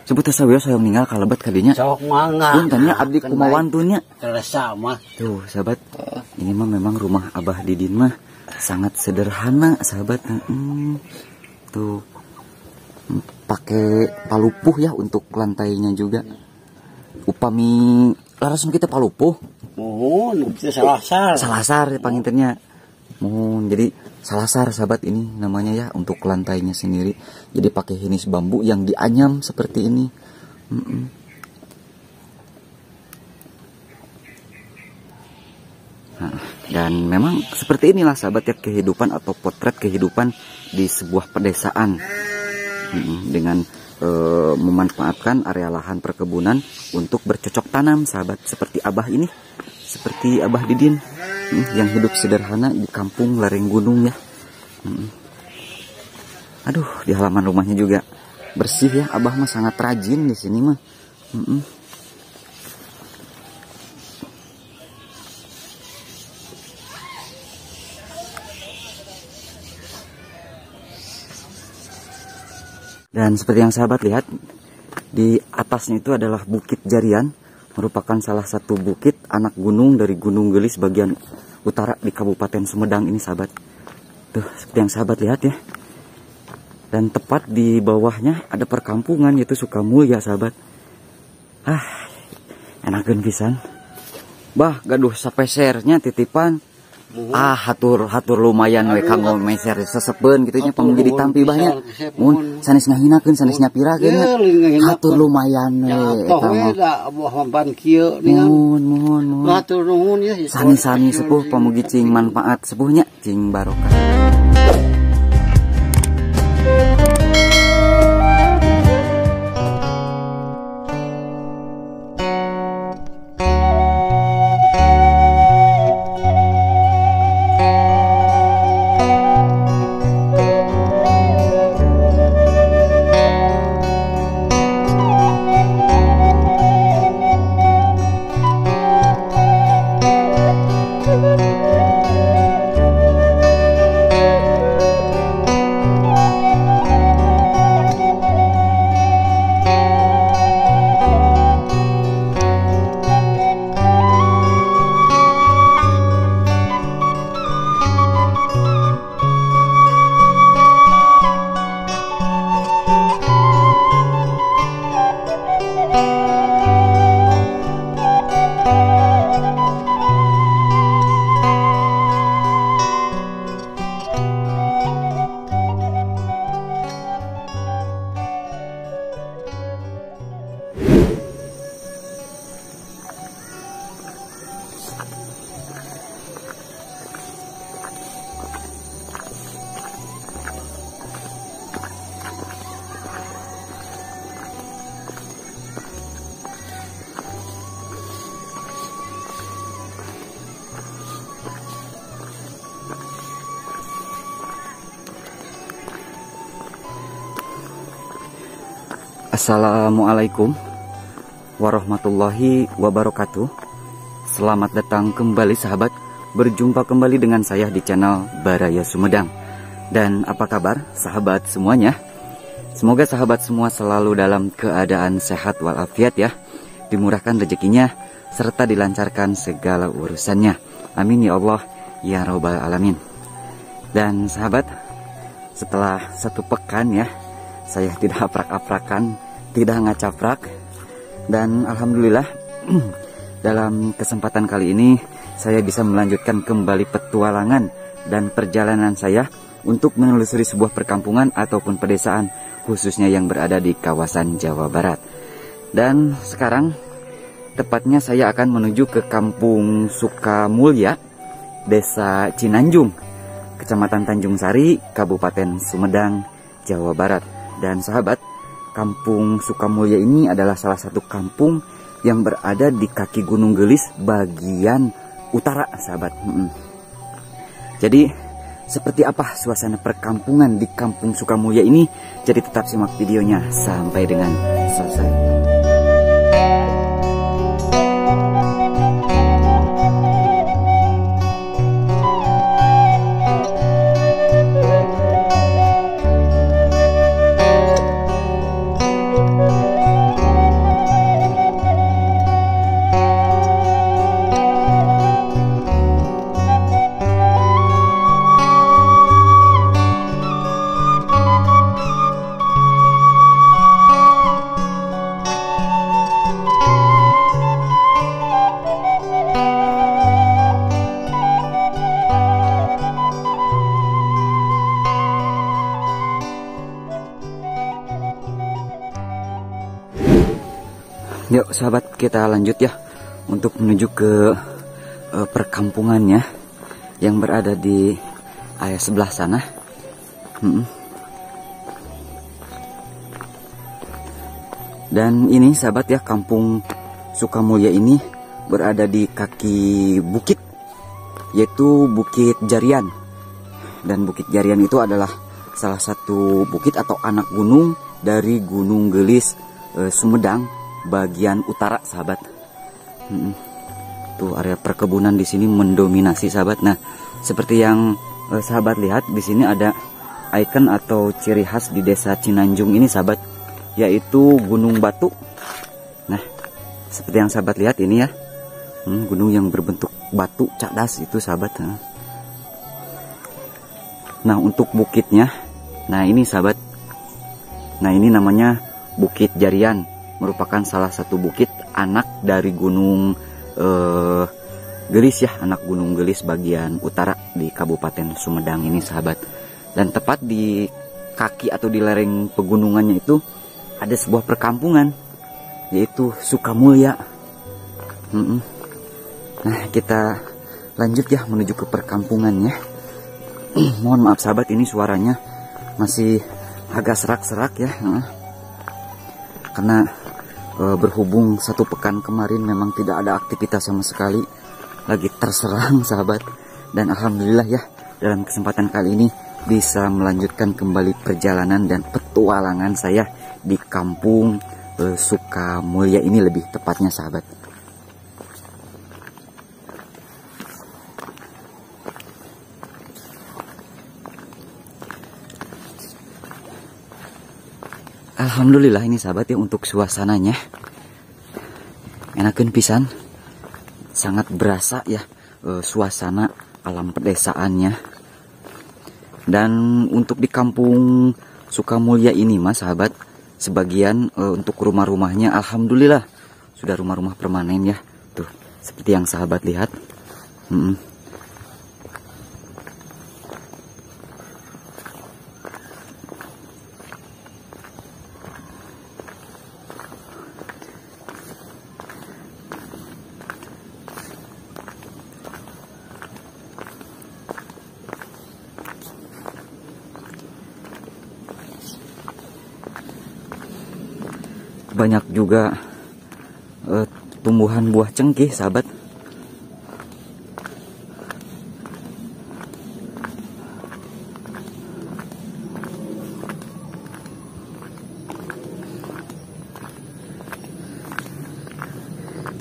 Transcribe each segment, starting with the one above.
sebut saweos hoyong ninggal kalebat kadinya. Sok mangga. Puntennya abdi kumawan tuhnya. Terasa mah. Tuh, sahabat. Ini mah memang rumah Abah Didin mah sangat sederhana, sahabat. Tuh. Pakai palupuh ya untuk lantainya juga. Upami langsung kita palupuh. Mohon, kita salasar. Salasar ya pangintennya. Mohon, jadi salasar sahabat ini namanya ya untuk lantainya sendiri. Jadi pakai hinis bambu yang dianyam seperti ini. Nah, dan memang seperti inilah sahabat ya kehidupan atau potret kehidupan di sebuah pedesaan dengan memanfaatkan area lahan perkebunan untuk bercocok tanam sahabat seperti Abah ini, seperti Abah Didin yang hidup sederhana di kampung lereng gunung ya. Aduh, di halaman rumahnya juga bersih ya. Abah mah sangat rajin di sini mah. Dan seperti yang sahabat lihat, di atasnya itu adalah Bukit Jarian, merupakan salah satu bukit anak gunung dari Gunung Gelis bagian utara di Kabupaten Sumedang ini sahabat. Tuh, seperti yang sahabat lihat ya. Dan tepat di bawahnya ada perkampungan yaitu Sukamulya sahabat. Enakeun pisan. Bah, gaduh sapesernya titipan. Hatur lumayan we kanggo meser sesepeun kitu nya pamugi ditampi banyak. Mun sanes ngahinakeun sanes nyapirakeun nya. Hatur lumayan we eta mah. Mohon. Hatur nuhun ya. Sani-sani sepuh pamugi cing manfaat sepuhnya cing barokah. Assalamualaikum warahmatullahi wabarakatuh. Selamat datang kembali sahabat. Berjumpa kembali dengan saya di channel Baraya Sumedang. Dan apa kabar sahabat semuanya? Semoga sahabat semua selalu dalam keadaan sehat walafiat ya. Dimurahkan rezekinya serta dilancarkan segala urusannya. Amin ya Allah ya Rabbal Alamin. Dan sahabat, setelah satu pekan ya saya tidak aprak-aprakan, tidak ngacaprak. Dan alhamdulillah dalam kesempatan kali ini saya bisa melanjutkan kembali petualangan dan perjalanan saya untuk menelusuri sebuah perkampungan ataupun pedesaan khususnya yang berada di kawasan Jawa Barat. Dan sekarang tepatnya saya akan menuju ke Kampung Sukamulya, Desa Cinanjung, Kecamatan Tanjung Sari, Kabupaten Sumedang, Jawa Barat. Dan sahabat, Kampung Sukamulya ini adalah salah satu kampung yang berada di kaki Gunung Gelis bagian utara sahabat. Jadi seperti apa suasana perkampungan di Kampung Sukamulya ini? Jadi tetap simak videonya sampai dengan selesai. Yuk sahabat, kita lanjut ya untuk menuju ke perkampungannya yang berada di area sebelah sana. Dan ini sahabat ya, kampung Sukamulya ini berada di kaki bukit, yaitu Bukit Jarian. Dan Bukit Jarian itu adalah salah satu bukit atau anak gunung dari Gunung Gelis Sumedang bagian utara sahabat. Tuh area perkebunan di sini mendominasi sahabat. Nah, seperti yang sahabat lihat di sini ada ikon atau ciri khas di desa Cinanjung ini sahabat, yaitu Gunung Batu. Nah, seperti yang sahabat lihat ini ya, gunung yang berbentuk batu cadas itu sahabat. Nah, untuk bukitnya, nah ini sahabat, nah ini namanya Bukit Jarian, merupakan salah satu bukit anak dari Gunung Gelis ya, anak Gunung Gelis bagian utara di Kabupaten Sumedang ini sahabat. Dan tepat di kaki atau di lereng pegunungannya itu ada sebuah perkampungan, yaitu Sukamulya. Nah, kita lanjut ya menuju ke perkampungannya. Mohon maaf sahabat, ini suaranya masih agak serak-serak ya, karena berhubung satu pekan kemarin memang tidak ada aktivitas sama sekali, lagi terserang sahabat. Dan alhamdulillah ya, dalam kesempatan kali ini bisa melanjutkan kembali perjalanan dan petualangan saya di kampung Sukamulya ini lebih tepatnya sahabat. Alhamdulillah ini sahabat ya, untuk suasananya enakeun pisan, sangat berasa ya suasana alam pedesaannya. Dan untuk di kampung Sukamulya ini mas sahabat, sebagian untuk rumah-rumahnya alhamdulillah sudah rumah-rumah permanen ya, tuh seperti yang sahabat lihat. Banyak juga tumbuhan buah cengkeh sahabat.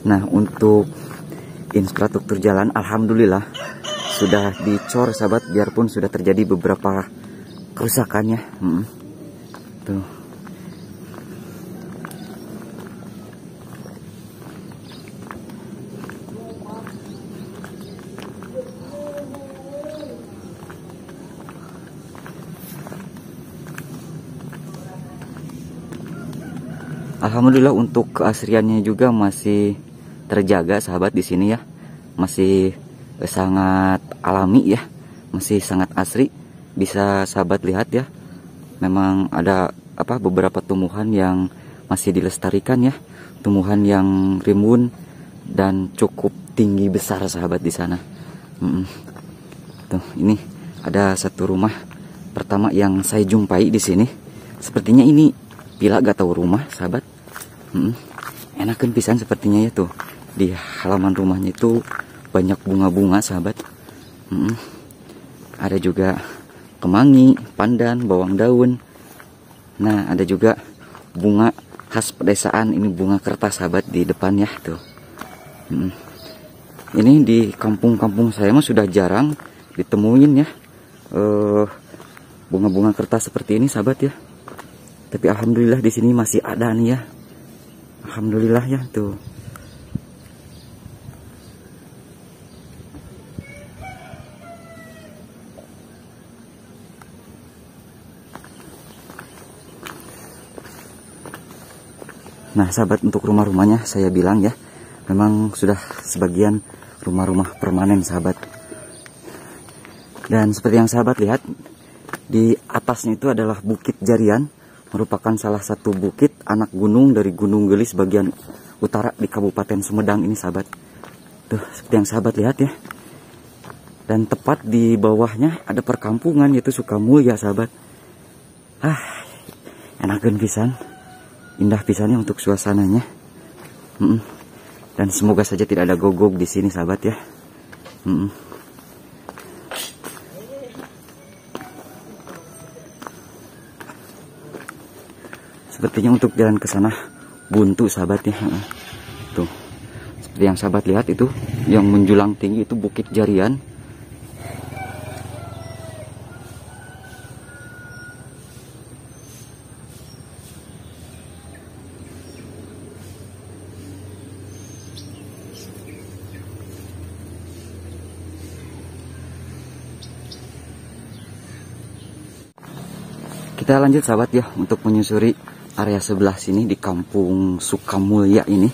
Nah, untuk infrastruktur jalan alhamdulillah sudah dicor sahabat, biarpun sudah terjadi beberapa kerusakannya. Tuh. Alhamdulillah untuk keasriannya juga masih terjaga sahabat di sini ya. Masih sangat alami ya, masih sangat asri. Bisa sahabat lihat ya. Memang ada beberapa tumbuhan yang masih dilestarikan ya. Tumbuhan yang rimbun dan cukup tinggi besar sahabat di sana. Tuh, ini ada satu rumah pertama yang saya jumpai di sini. Sepertinya ini bila gak tahu rumah sahabat. Enakeun pisan sepertinya ya, tuh di halaman rumahnya itu banyak bunga-bunga sahabat. Ada juga kemangi, pandan, bawang daun. Nah, ada juga bunga khas pedesaan, ini bunga kertas sahabat di depan ya tuh. Ini di kampung-kampung saya mah sudah jarang ditemuin ya bunga-bunga kertas seperti ini sahabat ya. Tapi alhamdulillah di sini masih ada nih ya. Alhamdulillah ya tuh. Nah sahabat, untuk rumah-rumahnya saya bilang ya, memang sudah sebagian rumah-rumah permanen sahabat. Dan seperti yang sahabat lihat, di atasnya itu adalah Bukit Jarian, merupakan salah satu bukit anak gunung dari Gunung Gelis bagian utara di Kabupaten Sumedang ini sahabat. Tuh seperti yang sahabat lihat ya. Dan tepat di bawahnya ada perkampungan yaitu Sukamulya sahabat. Enakeun pisan. Indah pisannya untuk suasananya. Dan semoga saja tidak ada gogog di sini sahabat ya. Sepertinya untuk jalan ke sana buntu sahabat ya. Tuh. Seperti yang sahabat lihat itu yang menjulang tinggi itu Bukit Jarian. Kita lanjut sahabat ya untuk menyusuri area sebelah sini di Kampung Sukamulya ini.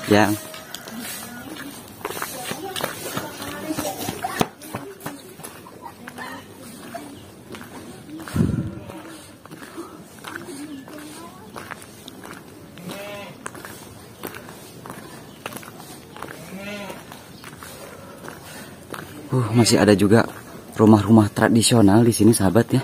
Ya. Masih ada juga rumah-rumah tradisional di sini sahabat ya.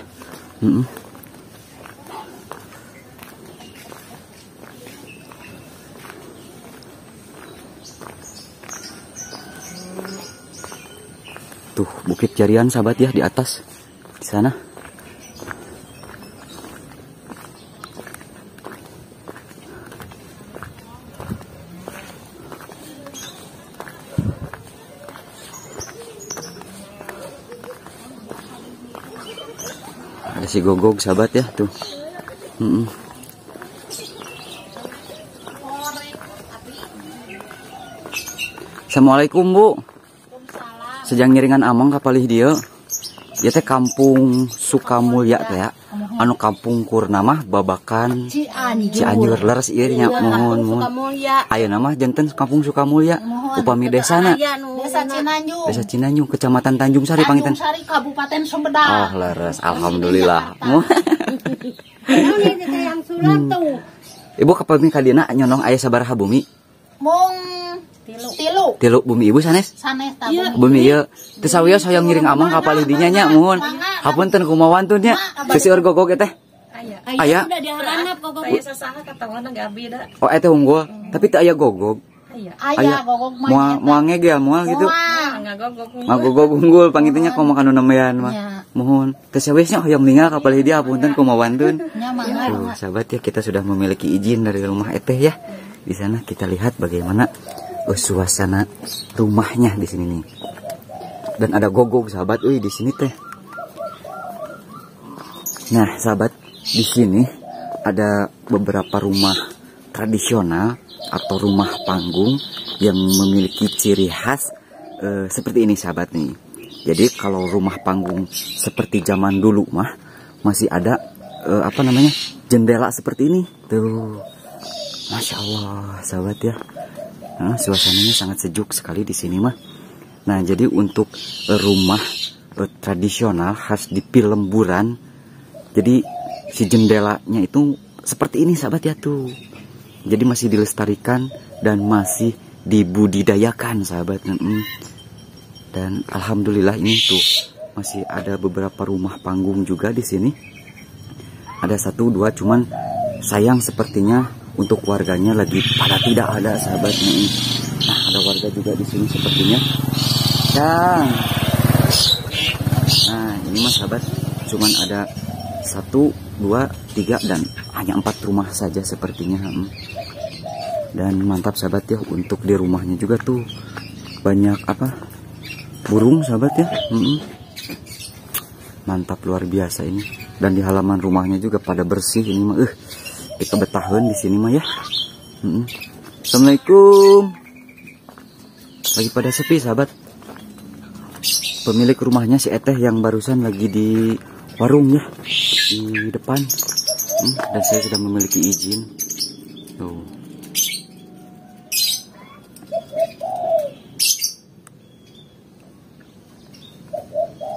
Tuh Bukit Jarian sahabat ya di atas di sana. Ada si gogog sahabat ya tuh. Assalamualaikum Bu. Sejang ngiringan amang kapalih dia. Ya teh Kampung Sukamulya teh ya. Anu kampung Kurnamah babakan Cianjur leres ieu nya mohon. Ayeuna mah janten Kampung Sukamulya upami desana. Desa Cinanyu, Kecamatan Tanjung Sari Pangitan. Tanjung Sari, Kabupaten Sumedang. Leres, alhamdulillah. Ibu kapami kadina nyonong aya sabaraha bumi? Mung tilu. Bumi ibu sanes? Sanes tabung. Bumi ieu teu sawios hoyong ngiring amang kapalih dinya nya mohon. Hapunten kumaha wantun nya. Seueur gogog teh. Aya. Udah diharap gogog. Aya sasaha katawan gabi da. Oh eta unggul, tapi teu aya gogog. Aya gogog mah. Moal ngege moal gitu. Ngagogog unggul pangitunya komo kanu nemean mah. Mohon teu sawiosnya hoyong ningal kapalih dia hapunten kumaha wantun. Sahabat ya kita sudah memiliki izin dari rumah eteh ya. Di sana kita lihat bagaimana suasana rumahnya di sini nih. Dan ada gogog sahabat, di sini teh. Nah, sahabat, di sini ada beberapa rumah tradisional atau rumah panggung yang memiliki ciri khas seperti ini sahabat nih. Jadi kalau rumah panggung seperti zaman dulu mah masih ada jendela seperti ini. Tuh. Masya Allah, sahabat ya. Nah, suasananya sangat sejuk sekali di sini mah. Nah, jadi untuk rumah tradisional khas di Pilemburan, jadi si jendelanya itu seperti ini sahabat ya tuh. Jadi masih dilestarikan dan masih dibudidayakan sahabat. Dan alhamdulillah ini tuh masih ada beberapa rumah panggung juga di sini. Ada 1, 2, cuman sayang sepertinya untuk warganya lagi pada tidak ada sahabatnya ini. Nah, ada warga juga di sini sepertinya. Nah, ini mas sahabat, cuman ada 1, 2, 3 dan hanya 4 rumah saja sepertinya. Dan mantap sahabat ya, untuk di rumahnya juga tuh banyak burung sahabat ya. Mantap luar biasa ini. Dan di halaman rumahnya juga pada bersih ini mah. Kita betahan di sini mah ya. Assalamualaikum. lagi pada sepi sahabat. Pemilik rumahnya si Eteh yang barusan lagi di warung ya, di depan. Dan saya sudah memiliki izin. Tuh.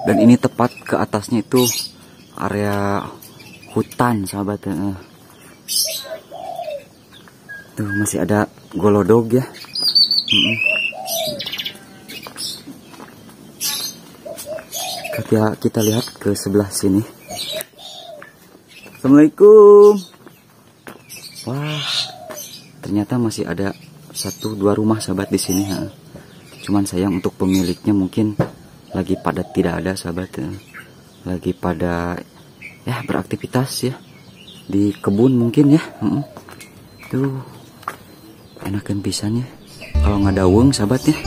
Dan ini tepat ke atasnya itu area hutan sahabat. Tuh masih ada golodog ya. Kita lihat ke sebelah sini. Assalamualaikum. Wah, ternyata masih ada 1-2 rumah sahabat di sini. Cuman sayang untuk pemiliknya mungkin lagi pada tidak ada sahabat. Lagi pada ya beraktivitas ya di kebun mungkin ya. Tuh enakan pisannya kalau nggak daweng sahabat ya.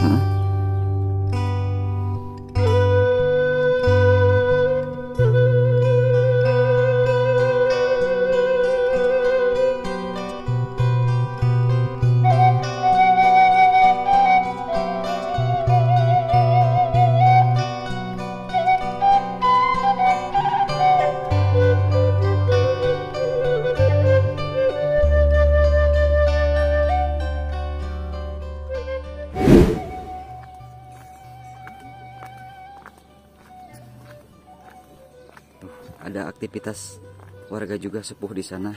Ada aktivitas warga juga sepuh di sana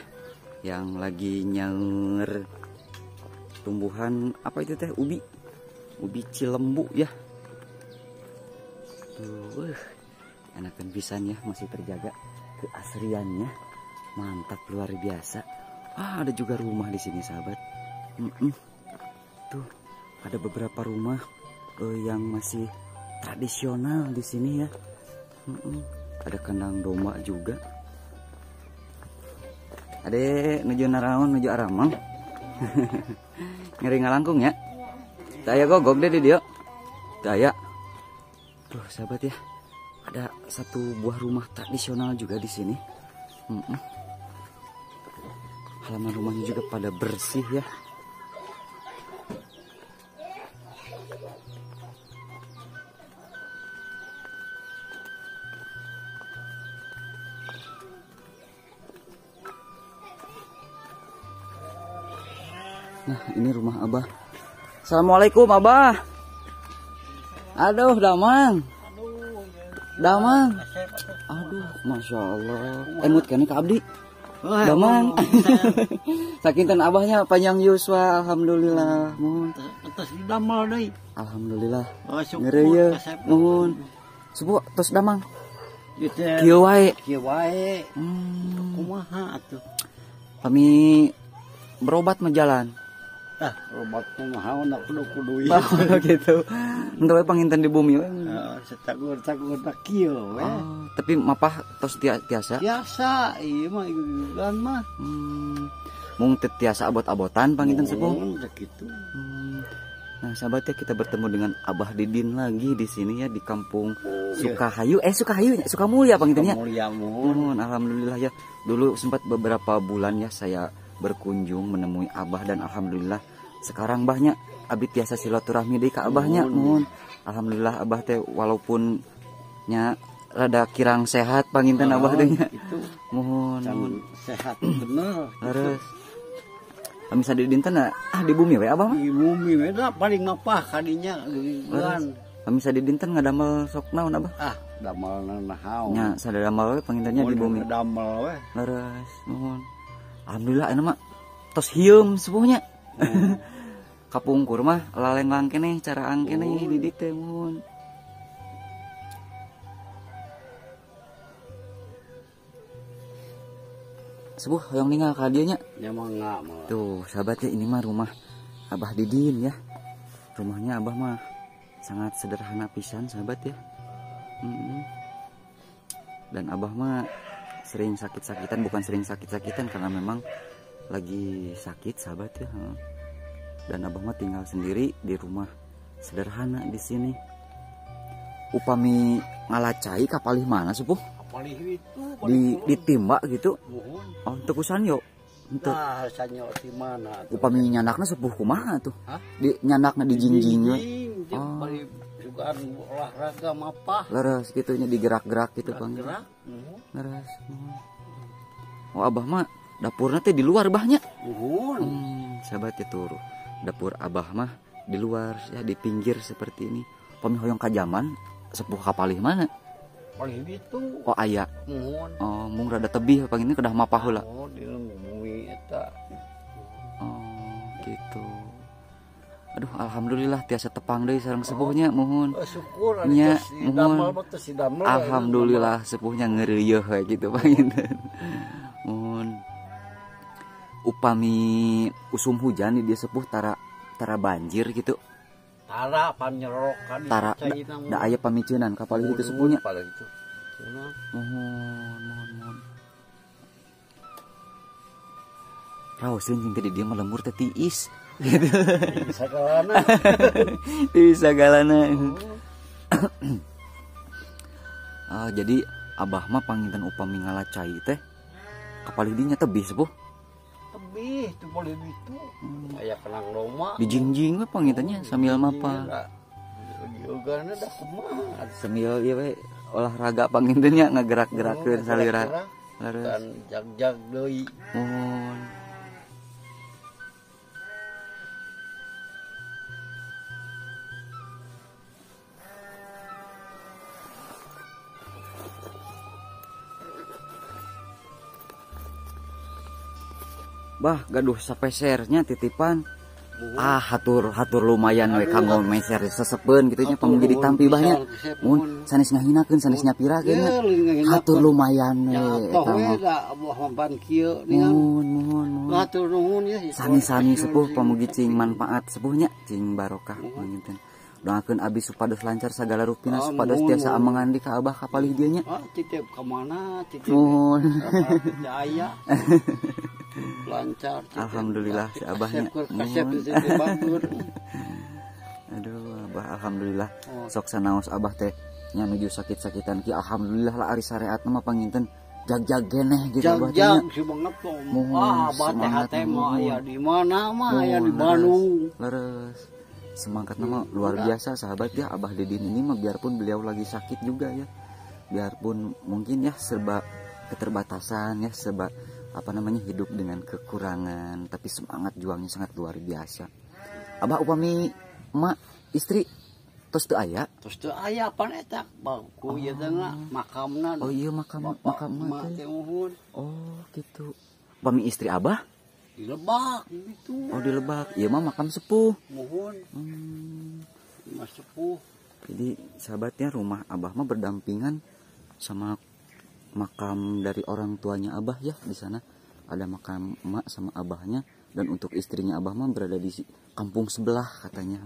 yang lagi nyanger tumbuhan apa itu teh, ubi cilembu ya. Tuh, enakan pisan ya, masih terjaga keasriannya, mantap luar biasa. Ada juga rumah di sini sahabat. Tuh ada beberapa rumah yang masih tradisional di sini ya. Ada kandang domba juga. Adek nuju naraon nuju aramang. Ngeri ngalangkung ya. Daya gogok deh di dia. Daya. Tuh sahabat ya. Ada 1 buah rumah tradisional juga di sini. Halaman rumahnya juga pada bersih ya. Nah ini rumah Abah. Assalamualaikum Abah. Aduh Damang. Damang. Aduh Masya Allah. Emut kan ke abdi Damang. Sakinten Abahnya panjang yuswa. Alhamdulillah. Atas damel deui. Alhamdulillah. Ngereuyeuh. Nuhun. Sepuh tos Damang. Kieu wae. Kumaha atuh? Kami berobat menjalan. Obatnya mahal nak kudu-kudu ya. Gitu. Entah we panginten di bumi we. Cagur-cagur nak kieu we. Tapi mapah tos tiasa? Biasa, iya mah igugan mah. Mung teu tiasa abot-abotan panginten sepuh. Gitu. Nah, sahabat ya, kita bertemu dengan Abah Didin lagi di sini ya, di kampung Sukahayu. Sukamulya panginten ya. Alhamdulillah ya. Dulu sempat beberapa bulan ya saya berkunjung menemui Abah dan alhamdulillah sekarang Abahnya abdi tiasa silaturahmi deui ka Abahnya. Alhamdulillah Abah teh walaupun nya rada kirang sehat panginten Abah teh nya. Mohon sehat bener. Terus kami sadar dinten di bumi we Abah mah. Di bumi we paling mapah kadinya geugan. Kami sadar dinten ngadamel sok naon Abah? Damel nahaon. Nya sadar damel we pangintennya di bumi. Damel we. Leres mohon. Alhamdulillah enak mah tos hieum sepuhnya. Kapungkur mah laleng-lang keneh cara angkeneh di dieu teh mun. Sepuh hoyong ninggal ka dieu nya. Ya mangga mah. Tuh, sahabat ya, ini mah rumah Abah Didin ya. Rumahnya Abah mah sangat sederhana pisan sahabat ya. Dan Abah mah sering sakit-sakitan, bukan sering sakit-sakitan karena memang lagi sakit sahabat ya. Dan Abah mah tinggal sendiri di rumah sederhana di sini. Upami ngalacai kapalih mana sepuh? Kapalih itu ditimba gitu. Oh, teu kusan yo. Henteu. Nah, sanyo di mana? Upami nyanakna sepuh kumaha tuh? Di nyanakna di jingjing we. bari juga olahraga mapah. Leres gitunya digerak-gerak gitu Bang. Gerak. Leres. Oh abah mah dapurnya teh di luar bahnya. Sahabat itu dapur abah mah di luar ya, di pinggir seperti ini. Pami hoyong kajaman sepuh kapalih mana? Paling itu. Oh aya. Oh mung rada tebih pang ini kedah mapah heula. Oh dilengui eta. Oh gitu. Aduh alhamdulillah tiasa tepang deui sareng sepuhnya mohon. Syukur nya mohon. Alhamdulillah sepuhnya ngeureueuh we gitu panginten. Mohon. Upami usum hujan di dia sepuh tara banjir gitu. Tara panyerokan Tara da aya pamiceunan kapal itu sepuhnya. Mohon. Raoseun jeung tadi dia mah lembur teh tiis. Gitu. Bisa galana. Jadi abah mah panginten upami ngalacai teh kapal dinya tebih sepuh. Tebih tuh boleh itu. Aya kenang loma. Dijingjing mah pangintennya sambil mapa. Yogana dah kumaha. Sambil ieu we olahraga pangintennya ngagerak-gerakeun salira. Dan jag-jag deui. Mohon. Bah gaduh sapesernya titipan. Hatur lumayan we kanggo meser sesepeun kitu nya pamung jadi tampi bahnya. Mun sanes ngahinakeun sanes nyapirakeun hatur lumayan we eta mah. Mohon. Hatur nuhun ya. Sani-sani sepuh pamugi cing manfaat sepuhnya cing barokah panginten. Doakeun abdi supados lancar sagala rupina supados tiasa amangan di ka abah kapalih dieu nya. Titip ka mana? Titip. Mohon. Aya. Lancar. Alhamdulillah si abahnya. Aduh abah alhamdulillah. Sok sanaos abah teh nya nuju sakit-sakitan ki alhamdulillah lah ari syariat mah panginten jag-jag geneh gitu abah teh. Jag semangat tuh. Abah teh hate mah aya di mana mah aya di Bandung. Leres. Semangat nama luar biasa sahabat ya abah Didin ini mah biarpun beliau lagi sakit juga ya. Biarpun mungkin ya serba keterbatasan ya serba hidup dengan kekurangan, tapi semangat juangnya sangat luar biasa. Abah upami emak istri tos teu aya apa eta bangku ieu teh makamna. Oh iya makam teh. Oh gitu. Upami istri abah di Lebak gitu. Oh di Lebak. Ieu mah makam sepuh. Mohon. Mas sepuh. Jadi sahabatnya rumah abah mah berdampingan sama makam dari orang tuanya abah ya. Di sana ada makam emak sama abahnya, dan untuk istrinya abah mah berada di kampung sebelah katanya.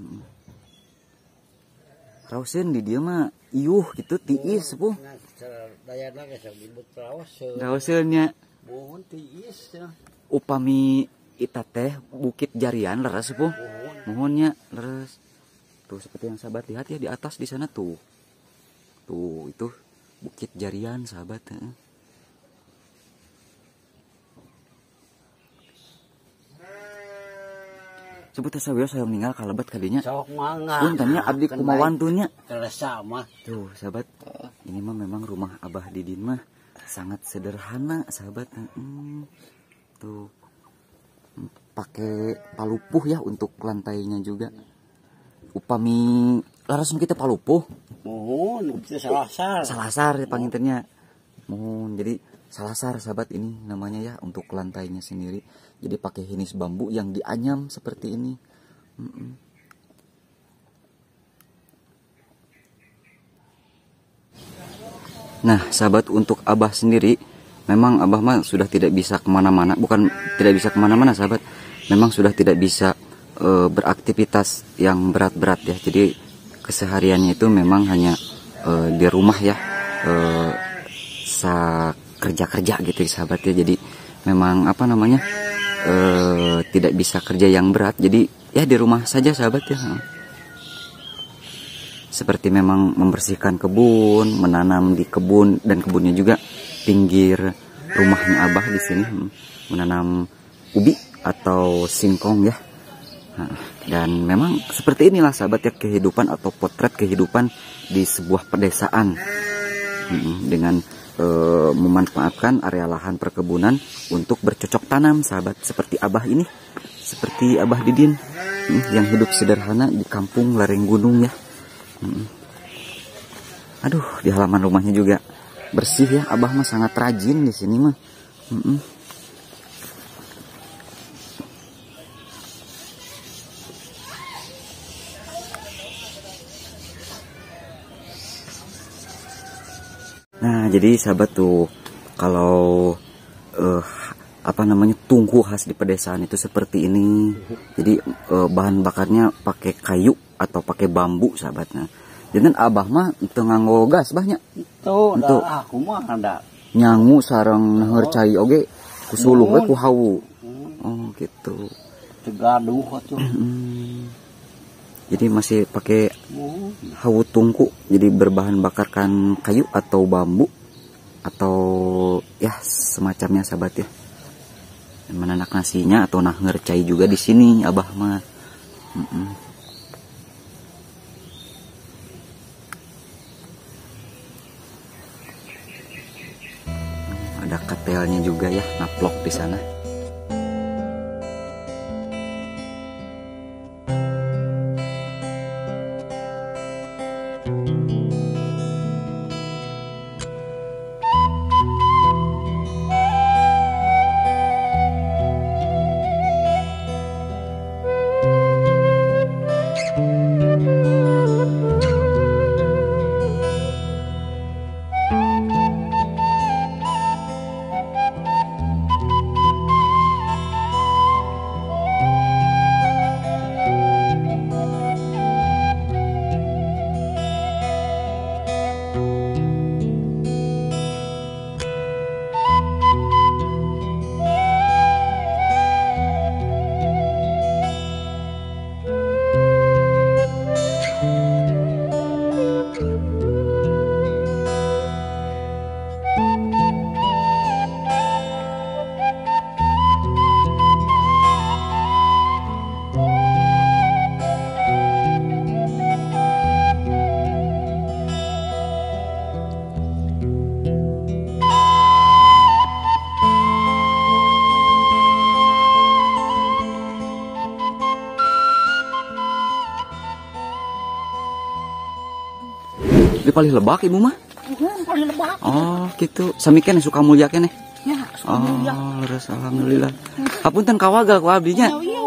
Rausen di dia mah iuh gitu tiis sepuh. Dayana geus disebut Rausennya. Mohon tiis ya. Upami ita teh Bukit Jarian leres sepuh. Mohonnya leres. Tuh seperti yang sahabat lihat ya di atas di sana tuh. Tuh itu Bukit Jarian sahabat. Sebut saya meninggal kalabat kalinya. Sok mangga. Untanya abdi kumawan tuhnya. Sama. Tuh sahabat. Ini mah memang rumah Abah Didin mah sangat sederhana sahabat. Tuh pakai palupuh ya untuk lantainya juga. Upami langsung kita palupuh. Mohon kita salasar pangintennya. Mohon jadi salasar sahabat ini namanya ya untuk lantainya sendiri. Jadi pakai hinis bambu yang dianyam seperti ini. Nah sahabat untuk abah sendiri, memang abah mah sudah tidak bisa kemana-mana. Bukan tidak bisa kemana-mana sahabat, memang sudah tidak bisa beraktivitas yang berat-berat ya. Jadi kesehariannya itu memang hanya di rumah ya, kerja-kerja gitu ya sahabat ya. Jadi memang tidak bisa kerja yang berat, jadi ya di rumah saja sahabat ya. Seperti memang membersihkan kebun, menanam di kebun, dan kebunnya juga pinggir rumahnya abah di sini menanam ubi atau singkong ya. Nah, dan memang seperti inilah sahabat ya kehidupan atau potret kehidupan di sebuah pedesaan dengan memanfaatkan area lahan perkebunan untuk bercocok tanam sahabat, seperti Abah ini, seperti Abah Didin yang hidup sederhana di kampung lereng gunung ya. Aduh, di halaman rumahnya juga bersih ya. Abah mah sangat rajin di sini mah. Nah, jadi sahabat tuh kalau apa namanya tungku khas di pedesaan itu seperti ini. Jadi bahan bakarnya pakai kayu atau pakai bambu sahabat. Nah, jadi Abah mah teu nganggo gas banyak. Tuh, aku mah ada nyangu sareng naher cai oge kusuluh we ku hawu. Oh, gitu. Tegaduh atuh. Jadi masih pakai hawu tungku, jadi berbahan bakarkan kayu atau bambu atau ya semacamnya sahabat ya. Dan menanak nasinya atau nah ngercai juga di sini Abah mah. Ada katelnya juga ya, naplok di sana. Dia paling lebak ibu mah? Paling lebak. Oh gitu. Sami keneh suka mulya keneh. Ya, Oh, leres alhamdulillah. Hapunten kawagal ku abdinya. iya.